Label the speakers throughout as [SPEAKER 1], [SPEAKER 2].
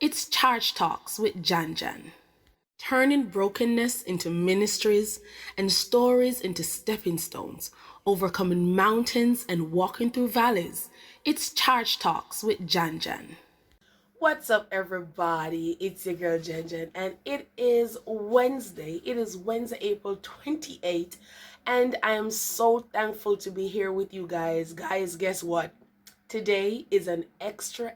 [SPEAKER 1] It's Charge Talks with Jan. Turning brokenness into ministries and stories into stepping stones, overcoming mountains and walking through valleys. It's Charge Talks with Jan. What's up, everybody? It's your girl Jan, and it is Wednesday. It is Wednesday, April 28th, and I am so thankful to be here with you guys. Guys, guess what? Today is an extra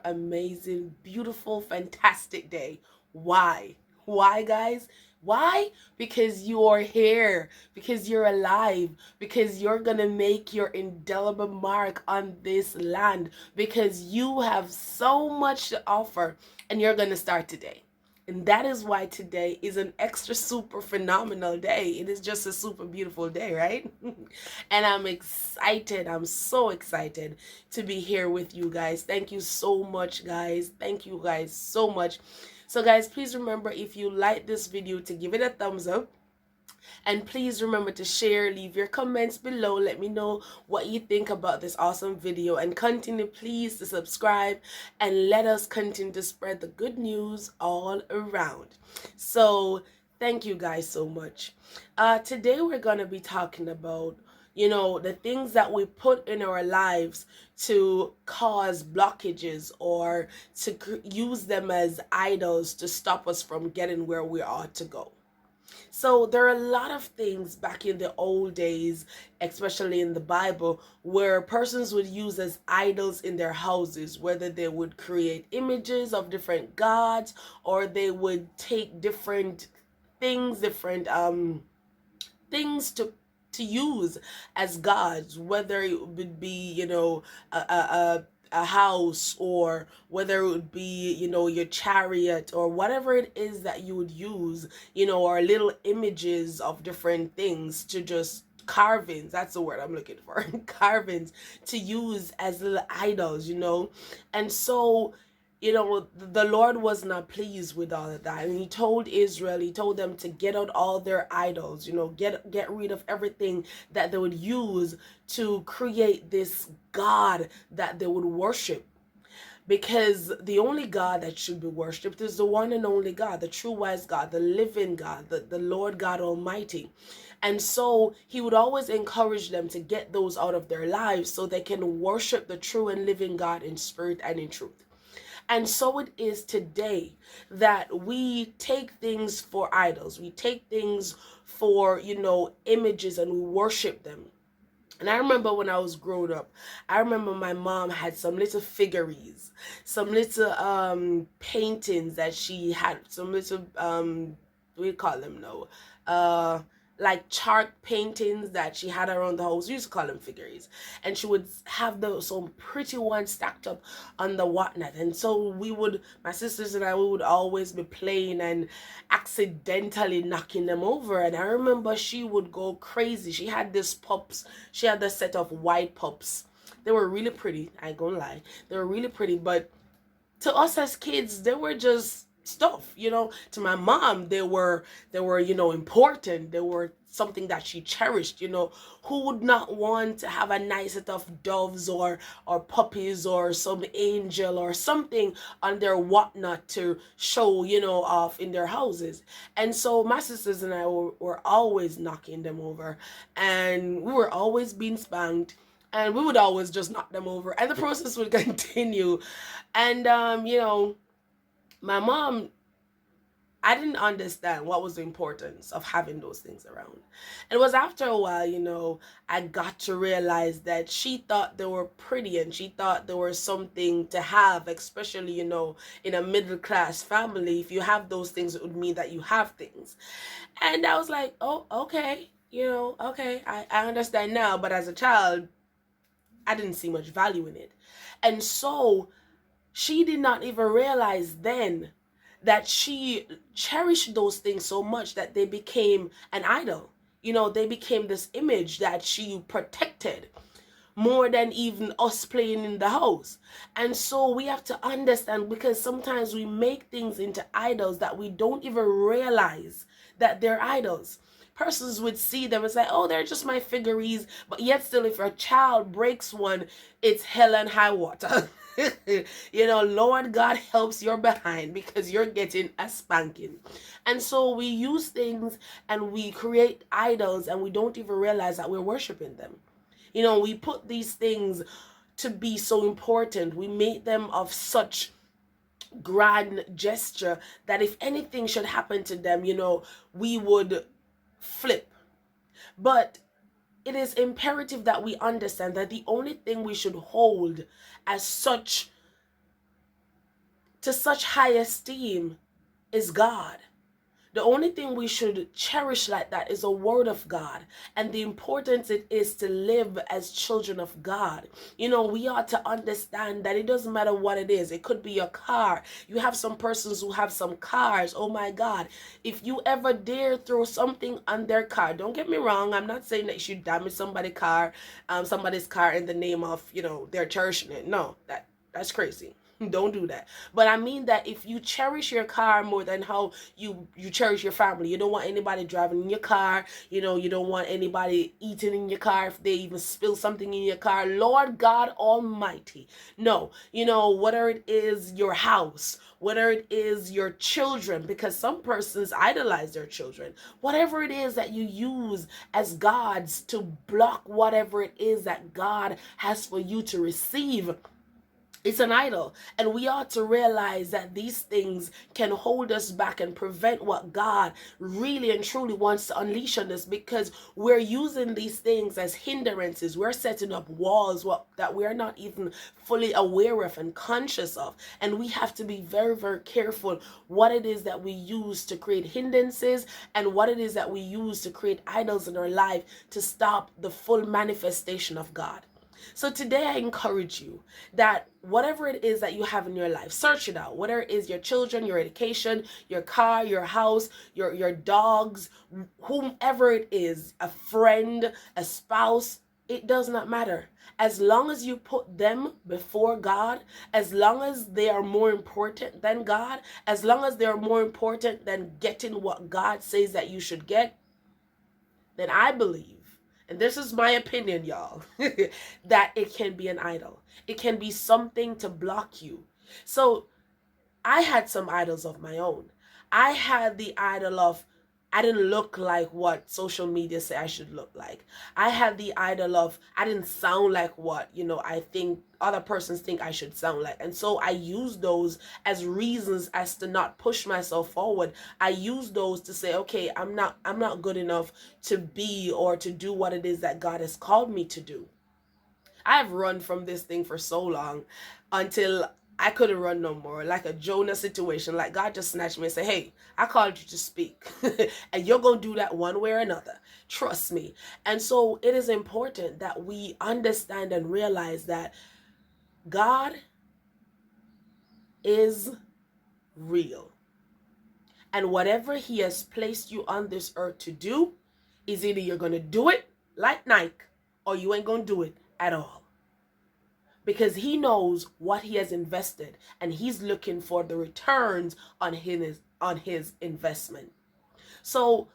[SPEAKER 1] amazing, beautiful, fantastic day. Why? Why, guys? Why? Because you are here, because you're alive, because you're gonna make your indelible mark on this land, because you have so much to offer, and you're gonna start today. And that is why today is an extra super phenomenal day. It is just a super beautiful day, right? And I'm excited. I'm so excited to be here with you guys. Thank you so much, guys. Thank you guys so much. So guys, please remember, if you like this video, to give it a thumbs up. And please remember to share, leave your comments below. Let me know what you think about this awesome video. And continue, please, to subscribe. And let us continue to spread the good news all around. So, thank you guys so much. Today we're going to be talking about, the things that we put in our lives to cause blockages or to use them as idols to stop us from getting where we ought to go. So there are a lot of things back in the old days, especially in the Bible, where persons would use as idols in their houses, whether they would create images of different gods, or they would take different things, things to use as gods, whether it would be, a house, or whether it would be, your chariot, or whatever it is that you would use, or little images of different things, to just carvings, that's the word I'm looking for, carvings, to use as little idols, and so, the Lord was not pleased with all of that. And he told Israel, he told them to get out all their idols, get rid of everything that they would use to create this God that they would worship. Because the only God that should be worshipped is the one and only God, the true wise God, the living God, the Lord God Almighty. And so he would always encourage them to get those out of their lives so they can worship the true and living God in spirit and in truth. And so it is today that we take things for idols. We take things for, images, and we worship them. And I remember when I was growing up, I remember my mom had some little figurines, some little paintings that she had, some little, we call them now, like chart paintings that she had around the house. We used to call them figurines. And she would have some pretty ones stacked up on the whatnot. And so my sisters and I, we would always be playing and accidentally knocking them over. And I remember she would go crazy. She had this set of white pups. They were really pretty, I ain't gonna lie. They were really pretty, but to us as kids, they were just stuff. To my mom, they were important. They were something that she cherished. Who would not want to have a nice set of doves or puppies or some angel or something on their whatnot to show off in their houses? And so my sisters and I were always knocking them over, and we were always being spanked, and we would always just knock them over, and the process would continue. And my mom, I didn't understand what was the importance of having those things around. And it was after a while, I got to realize that she thought they were pretty, and she thought they were something to have, especially, in a middle class family. If you have those things, it would mean that you have things. And I was like, oh, okay, okay, I understand now. But as a child, I didn't see much value in it. And so she did not even realize then that she cherished those things so much that they became an idol. They became this image that she protected more than even us playing in the house. And so we have to understand, because sometimes we make things into idols that we don't even realize that they're idols. Persons would see them and say, oh, they're just my figurines. But yet still, if a child breaks one, it's hell and high water. Lord God helps your behind because you're getting a spanking. And so we use things and we create idols and we don't even realize that we're worshiping them. We put these things to be so important. We make them of such grand gesture that if anything should happen to them, we would flip. But it is imperative that we understand that the only thing we should hold as such to such high esteem is God. The only thing we should cherish like that is the word of God and the importance it is to live as children of God. We ought to understand that it doesn't matter what it is. It could be a car. You have some persons who have some cars. Oh my God. If you ever dare throw something on their car, don't get me wrong. I'm not saying that you should damage somebody's car in the name of, they're cherishing it. No, that's crazy. Don't do that. But I mean that if you cherish your car more than how you cherish your family, you don't want anybody driving in your car, you don't want anybody eating in your car if they even spill something in your car. Lord God Almighty. No, whether it is your house, whether it is your children, because some persons idolize their children, whatever it is that you use as gods to block whatever it is that God has for you to receive, it's an idol. And we ought to realize that these things can hold us back and prevent what God really and truly wants to unleash on us, because we're using these things as hindrances. We're setting up walls that we're not even fully aware of and conscious of. And we have to be very, very careful what it is that we use to create hindrances and what it is that we use to create idols in our life to stop the full manifestation of God. So today I encourage you that whatever it is that you have in your life, search it out. Whether it is your children, your education, your car, your house, your dogs, whomever it is, a friend, a spouse, it does not matter. As long as you put them before God, as long as they are more important than God, as long as they are more important than getting what God says that you should get, then I believe, and this is my opinion, y'all, that it can be an idol. It can be something to block you. So I had some idols of my own. I had the idol of I didn't look like what social media say I should look like. I had the idol of I didn't sound like what, I think other persons think I should sound like. And so I use those as reasons as to not push myself forward. I use those to say, okay, I'm not good enough to be or to do what it is that God has called me to do. I've run from this thing for so long until I couldn't run no more. Like a Jonah situation. Like God just snatched me and said, hey, I called you to speak. And you're going to do that one way or another. Trust me. And so it is important that we understand and realize that God is real. And whatever he has placed you on this earth to do is either you're going to do it like Nike or you ain't going to do it at all. Because he knows what he has invested and he's looking for the returns on his investment. So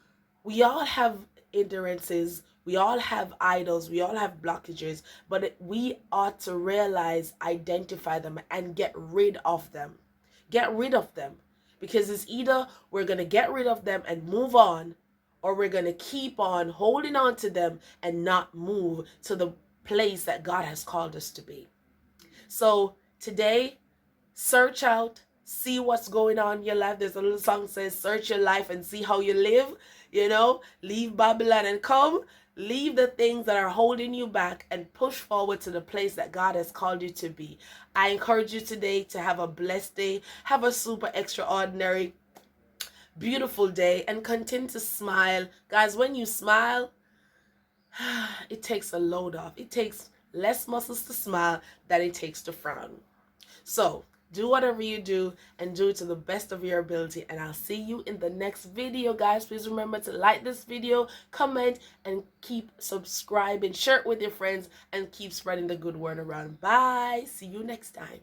[SPEAKER 1] we all have hindrances, we all have idols, we all have blockages, but we ought to realize, identify them and get rid of them. Get rid of them. Because it's either we're going to get rid of them and move on, or we're going to keep on holding on to them and not move to the place that God has called us to be. So today, search out, see what's going on in your life. There's a little song that says, search your life and see how you live. Leave Babylon and come. Leave the things that are holding you back and push forward to the place that God has called you to be. I encourage you today to have a blessed day. Have a super extraordinary, beautiful day and continue to smile. Guys, when you smile, it takes a load off. It takes less muscles to smile than it takes to frown. So do whatever you do and do it to the best of your ability. And I'll see you in the next video, guys. Please remember to like this video, comment, and keep subscribing. Share it with your friends and keep spreading the good word around. Bye. See you next time.